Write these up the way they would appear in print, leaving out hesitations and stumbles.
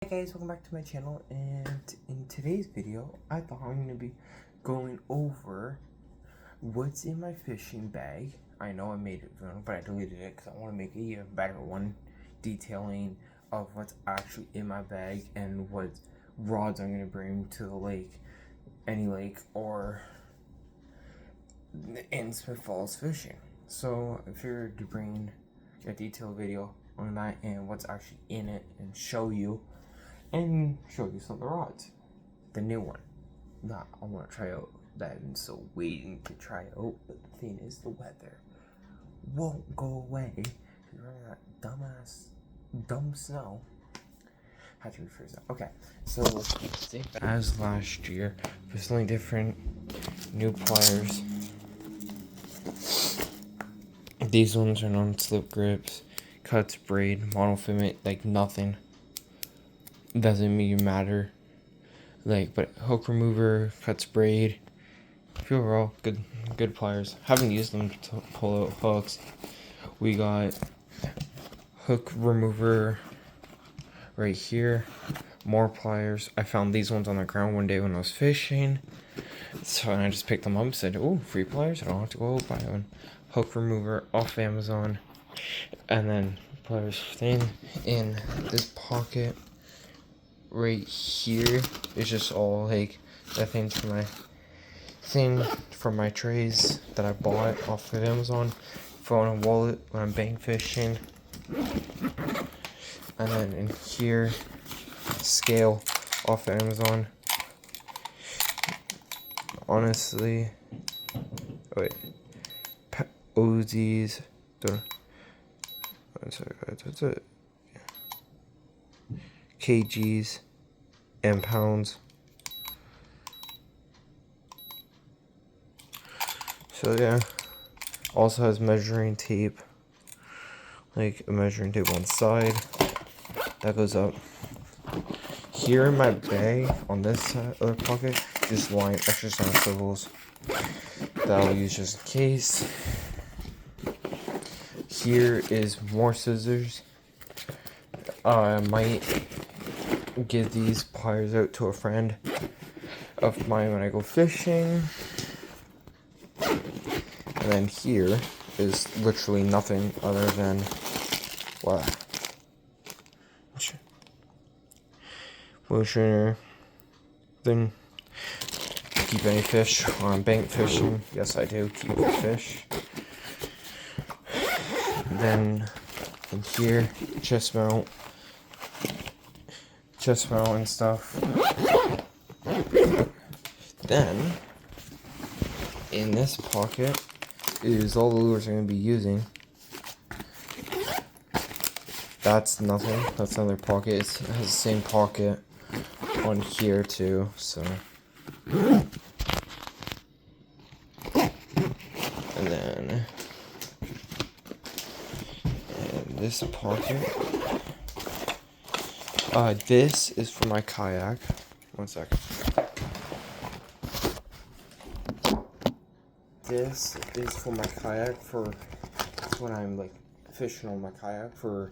Hi guys, welcome back to my channel, and in today's video I thought I'm going to be going over what's in my fishing bag. I know I made it, but I deleted it because I want to make a even better one detailing of what's actually in my bag and what rods I'm going to bring to the lake, any lake, or in Smith Falls fishing. So I figured to bring a detailed video on that and what's actually in it and show you some of the rods. The new one. Nah, I want to try out that. I've been so waiting to try out, but the thing is, the weather won't go away. You're running that dumb snow. Had to refreeze that. Okay, so same as last year, but something different. New pliers. These ones are non-slip grips, cuts, braid, monofilament, like nothing. Doesn't even matter. But hook remover, cuts, braid. Overall, good pliers. Haven't used them to pull out hooks. We got hook remover right here. More pliers. I found these ones on the ground one day when I was fishing. So I just picked them up and said, oh, free pliers. I don't have to go buy one. Hook remover off Amazon. And then pliers thing in this pocket. Right here is just all the things from my trays that I bought off of Amazon, phone and wallet when I'm bank fishing, and then in here, scale off of Amazon. Honestly, wait, Uzis, that's it. kgs and pounds. So yeah, also has measuring tape, like a measuring tape on the side that goes up. Here in my bag on this side, other pocket, just line exercise swivels that I'll use just in case. Here is more scissors. I might give these pliers out to a friend of mine when I go fishing. And then here is literally nothing other than motioner thing. Keep any fish on bank fishing. Yes, I do keep the fish. Then in here, chest mount and stuff. Then in this pocket is all the lures I'm going to be using. That's nothing. That's another pocket. It has the same pocket on here too. So, and then in this pocket. This is for my kayak. One second. This is for my kayak for when I'm fishing on my kayak for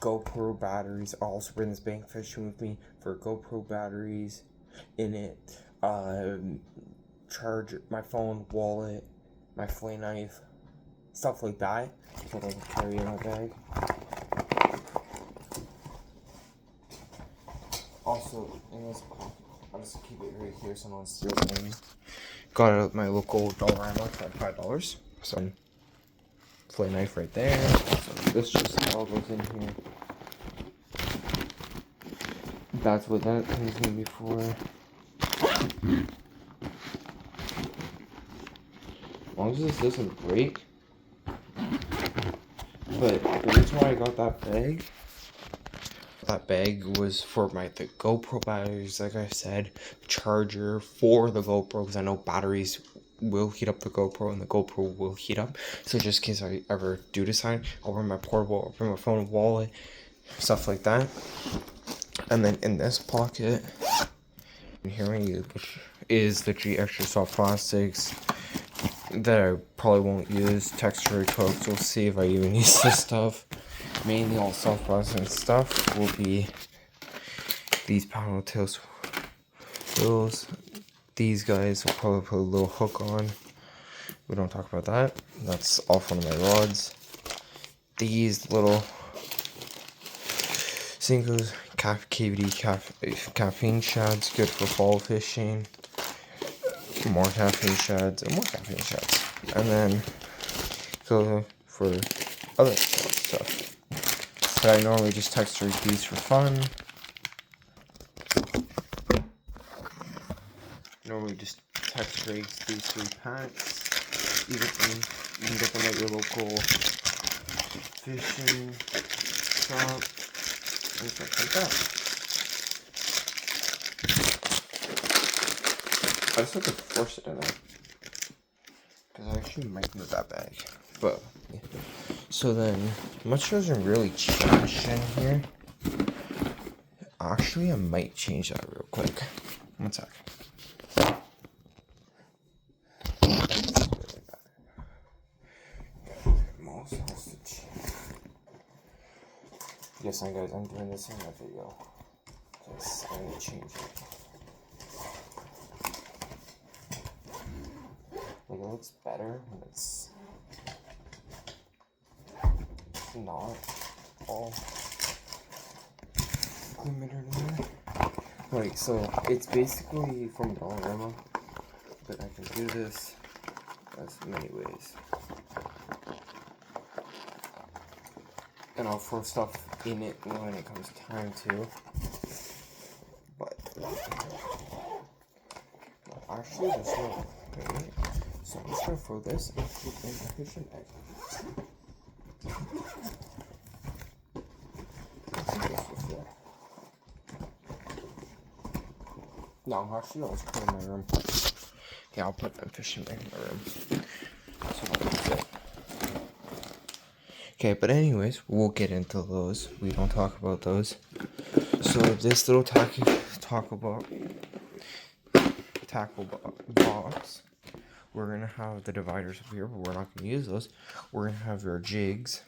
GoPro batteries. I'll also bring this bank fishing with me for GoPro batteries in it. Charge my phone, wallet, my fillet knife, stuff like that. That I can carry in my bag. Also, in this pocket, I'll just keep it right here so no one steals it from me. Got it at my local Dollarama for $5. So, fillet knife right there. So this just all goes in here. That's what that thing's gonna be for. As long as this doesn't break. But the reason why I got that bag was for the GoPro batteries, like I said, charger for the GoPro, because I know batteries will heat up the GoPro and the GoPro will heat up. So just in case I ever do decide, I'll bring my portable, I'll bring my phone, wallet, stuff like that. And then in this pocket, which is the G Extra Soft Plastics that I probably won't use. Texture coats, we'll see if I even use this stuff. Mainly all soft plastic stuff will be these paddle tails wheels. These guys will probably put a little hook on. We don't talk about that. That's off one of my rods. These little Senko's caffeine shads, good for fall fishing. More caffeine shads and more caffeine shads. And then go for other stuff. But I normally just texture these for fun. Normally just texture these 3 packs. You can get them at your local fishing shop and stuff like that. I just have to force it in there because I actually might move that bag. But yeah. So then, much doesn't really change in here. Actually, I might change that real quick. One sec. Yes, guys, I'm doing this in a video. Yes, I'm gonna change it. Like, it looks better when it's not all glitter in there. Like, so it's basically from Dollarama, but I can do this as many ways. And I'll throw stuff in it when it comes time to. But actually, there's no. Wait. So I'm just gonna throw this and put it in the fishing bag. No, actually, I'll just put it in my room. Yeah, I'll put the fishing bag in my room. So that's it. Okay, but anyways, we'll get into those. We don't talk about those. So this little tackle box, we're gonna have the dividers up here, but we're not gonna use those. We're gonna have our jigs,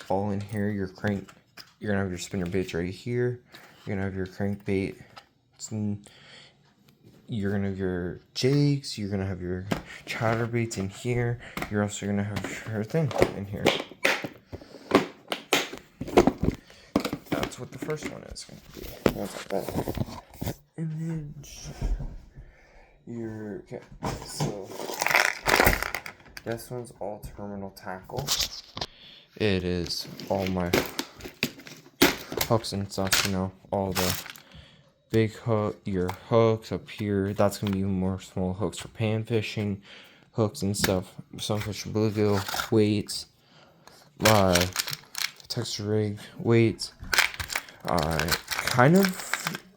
all in here. You're gonna have your spinner baits right here. You're gonna have your crankbait. You're gonna have your jigs. You're gonna have your chatterbaits in here. You're also gonna have your thing in here. That's what the first one is going to be. That's that image. Okay. So this one's all terminal tackle. It is all my hooks and stuff. You know, all the big hook, your hooks up here. That's gonna be more small hooks for pan fishing, hooks and stuff. Sunfish bluegill weights, texture rig weights. I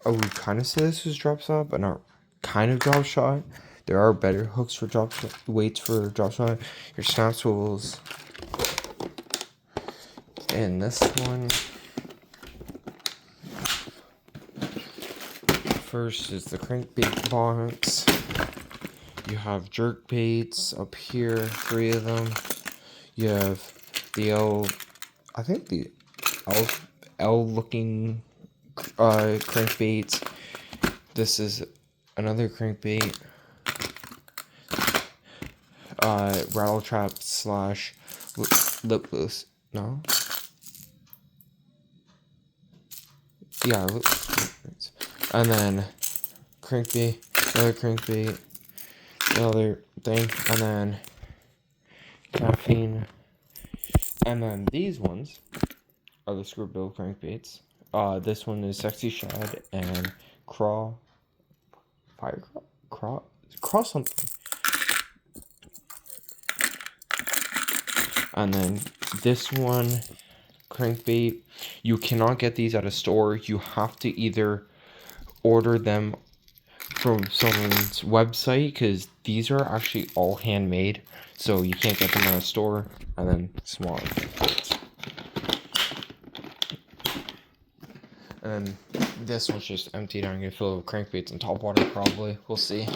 would kind of say this is drop shot, but not kind of drop shot. There are better hooks for drop shot, weights for drop shot. Your snap swivels, and this one. First is the crankbait box. You have jerk baits up here, 3 of them. You have the L looking crankbaits. This is another crankbait. Rattle trap / lip loose. No? Yeah, and then crankbait, another crankbait, another thing, and then caffeine. And then these ones are the screw bill crankbaits. This one is Sexy Shad and Craw something. And then this one, crankbait, you cannot get these at a store. You have to either order them from someone's website, because these are actually all handmade, so you can't get them at a store. And then smaller crankbaits. And this one's just emptied. I'm gonna fill it with crankbaits and topwater probably. We'll see.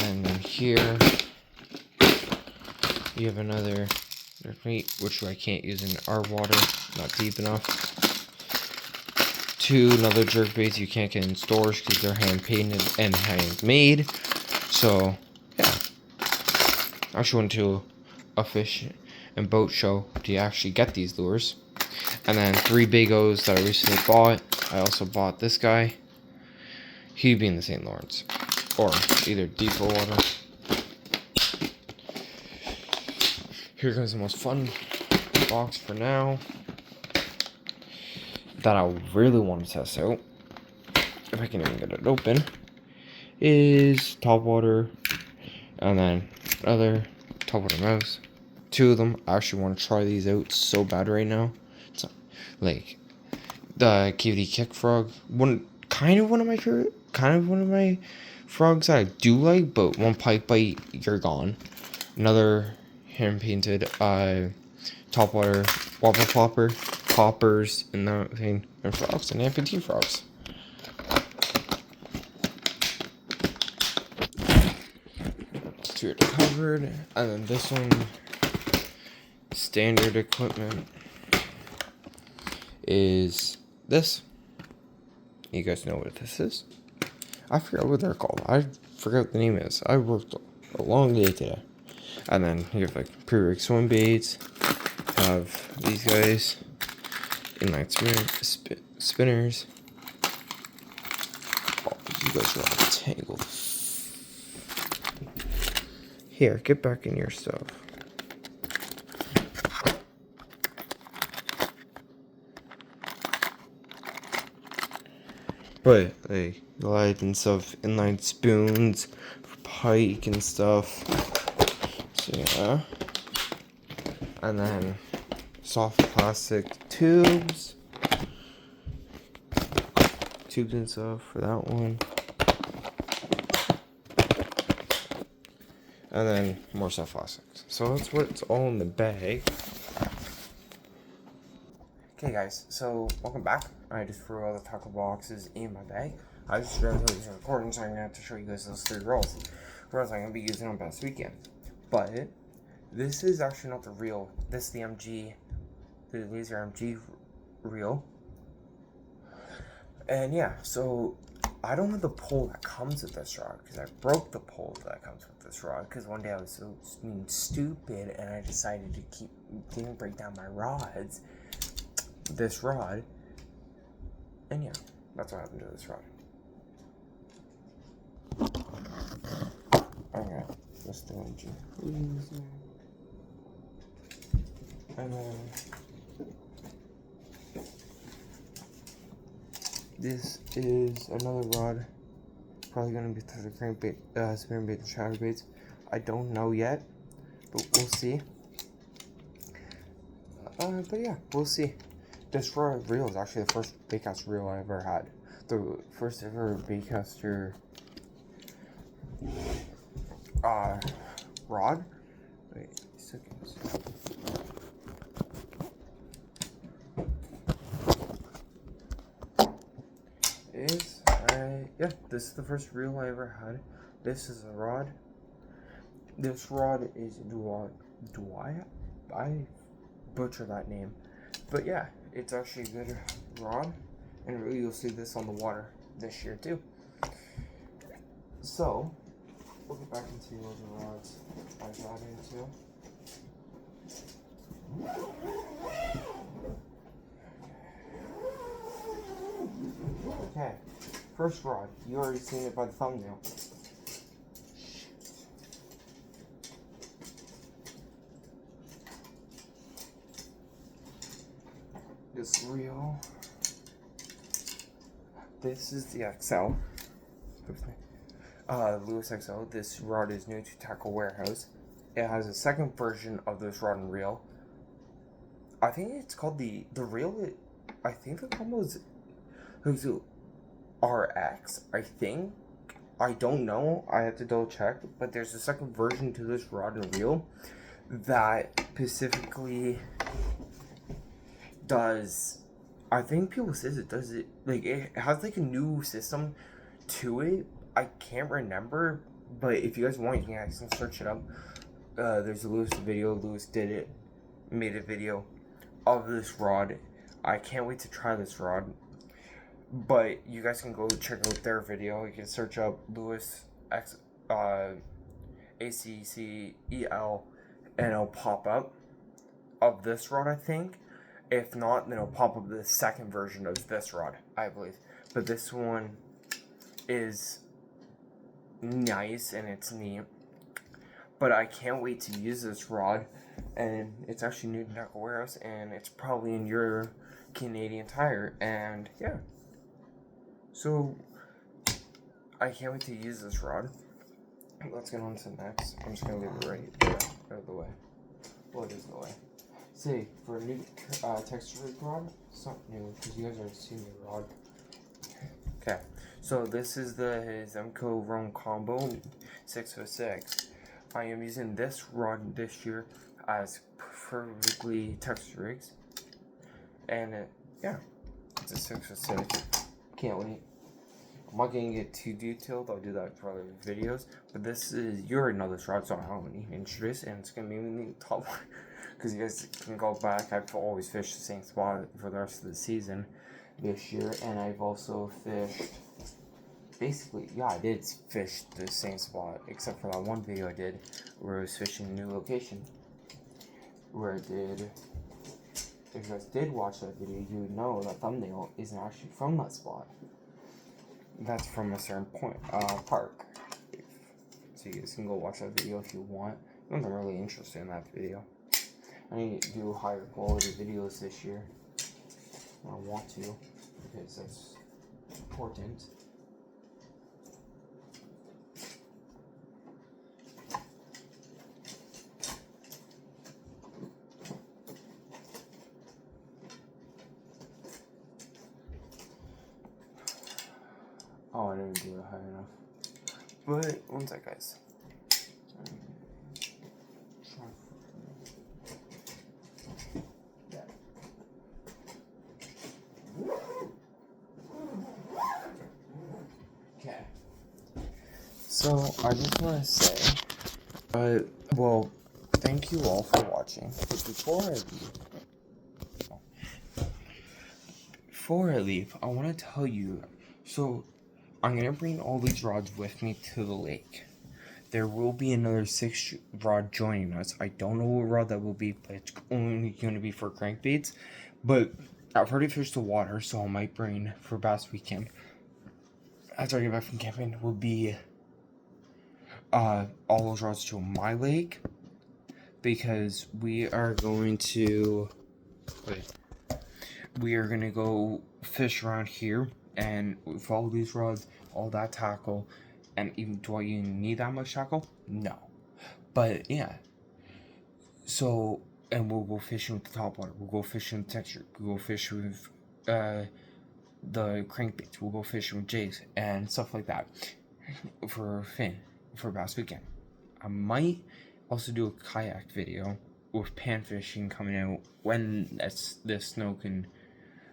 And then here you have another which I can't use in our water, not deep enough. 2 another jerk baits you can't get in stores because they're hand painted and handmade. So yeah, I actually went to a fish and boat show to actually get these lures. And then 3 Bagos that I recently bought. I also bought this guy. He'd be in the St. Lawrence or either deeper water. Here comes the most fun box for now that I really want to test out, if I can even get it open, is Topwater and then other Topwater mouse. 2 of them. I actually want to try these out so bad right now. It's like the KVD Kick Frog, one of my favorite, one of my frogs that I do like, but one pike bite, you're gone. Another hand painted Topwater Whopper Flopper, poppers, and that thing, and frogs, and amputee frogs. Two are covered, and then this one, standard equipment, is this. You guys know what this is. I forgot what they're called. I forgot what the name is. I worked a long day today. And then you have like pre-rig swim baits. Have these guys, inline spinners. Oh, you guys are all tangled. Here, get back in your stuff. But like light and stuff, inline spoons for pike and stuff. So yeah. And then soft plastic tubes and stuff for that one. And then more soft plastics. So that's what's all in the bag. Okay guys, so welcome back. I just threw all the tackle boxes in my bag. I just grabbed those recording, so I'm going to have to show you guys those 3 rolls. Rolls I'm going to be using on Best Weekend. But this is actually not the reel. This is the MG, the Laser MG reel. And yeah, so I don't have the pole that comes with this rod because I broke the pole that comes with this rod because one day I was so being stupid and I decided to didn't break down my rods. This rod, and yeah, that's what happened to this rod. Okay, that's the MG. And then this is another rod, probably gonna be through the crankbait, spinnerbait, and chatterbaits. I don't know yet, but we'll see. But yeah, we'll see. This reel is actually the first baitcast reel I ever had. The first ever baitcaster rod. Wait, seconds. Yeah, this is the first reel I ever had. This is a rod. This rod is I butcher that name. But yeah, it's actually a good rod, and really you'll see this on the water this year too. So, we'll get back into the rods I got into. Okay, first rod, you already seen it by the thumbnail. This reel. This is the XL. Lewis XL. This rod is new to Tackle Warehouse. It has a second version of this rod and reel. I think it's called the reel. I think the combo is RX. I think. I don't know. I have to double check. But there's a second version to this rod and reel that specifically does, I think people says it does it, like it has like a new system to it. I can't remember, but if you guys want, you can actually search it up. There's a Lewis video. Lewis did it. made a video of this rod. I can't wait to try this rod. But you guys can go check out their video. You can search up Lewis X ACCEL and it'll pop up of this rod, I think. If not, then it'll pop up the second version of this rod, I believe. But this one is nice and it's neat. But I can't wait to use this rod. And it's actually new to Tackle Warehouse, and it's probably in your Canadian Tire. And yeah. So, I can't wait to use this rod. Let's get on to the next. I'm just going to leave it right out of the way. Well, it is in the way. Say, for a new texture rod, it's not new, because you guys already seen the rod. Okay, so this is the Zemco Rome Combo 606. I am using this rod this year as perfectly texture rigs. And yeah, it's a 606. Can't wait. I'm not gonna get too detailed. I'll do that for other videos. But this is, you already know this rod, so I don't need to introduce it. And it's gonna be in the top one. Because you guys can go back. I've always fished the same spot for the rest of the season this year. And I've also fished, basically, yeah, I did fish the same spot. Except for that one video I did where I was fishing a new location. Where I did, if you guys did watch that video, you would know that thumbnail isn't actually from that spot. That's from a certain park. So you guys can go watch that video if you want. I'm not really interested in that video. I need to do higher quality videos this year. I want to, because that's important. Oh, I didn't do it high enough. But, one sec, guys. Okay. So, I just want to say, well, thank you all for watching. But before I leave, I want to tell you, so I'm going to bring all these rods with me to the lake. There will be another 6 rod joining us. I don't know what rod that will be, but it's only going to be for crankbaits. But I've already fished the water, so I might bring for Bass Weekend, after I get back from camping, will be all those rods to my lake. Because we are going to go fish around here. And with all these rods, all that tackle, and even, do I even need that much tackle? No. But, yeah. So, and we'll go fishing with the topwater. We'll go fishing with texture. We'll go fish with, the crankbaits. We'll go fishing with jigs and stuff like that. For Finn, for Bass Weekend. I might also do a kayak video with pan fishing coming out when the snow can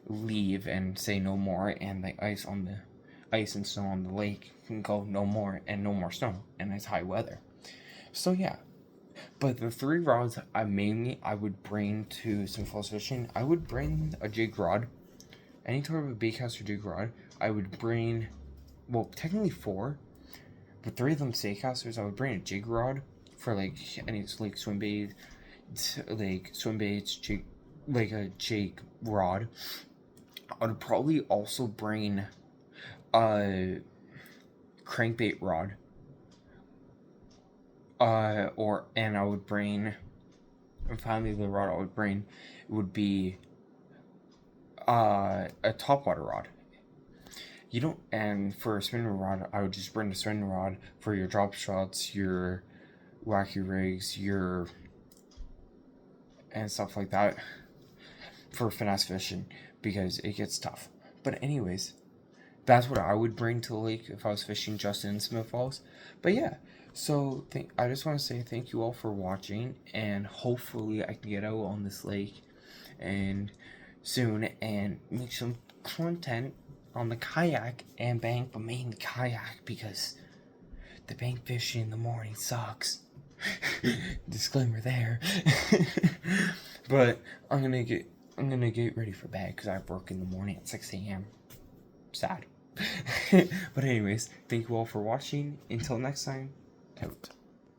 leave and say no more, and the ice and snow on the lake can go no more, and no more snow, and it's high weather. So yeah, but the 3 rods I would bring to some falls fishing. I would bring a jig rod, any type of a baitcaster jig rod. I would bring, well, technically 4, but 3 of them baitcasters. I would bring a jig rod for like any like swim baits, jig, like a jig rod. I would probably also bring a crankbait rod. And I would bring, and finally the rod I would bring would be a topwater rod. You don't, and for a spinning rod, I would just bring the spinning rod for your drop shots, your wacky rigs, and stuff like that for finesse fishing, because it gets tough. But anyways, that's what I would bring to the lake if I was fishing just in Smith Falls. But yeah, so I just want to say thank you all for watching, and hopefully I can get out on this lake and soon and make some content on the kayak and bank, but mainly kayak, because the bank fishing in the morning sucks. Disclaimer there. But I'm gonna get ready for bed because I have work in the morning at 6 a.m. Sad. But anyways, thank you all for watching. Until next time, out.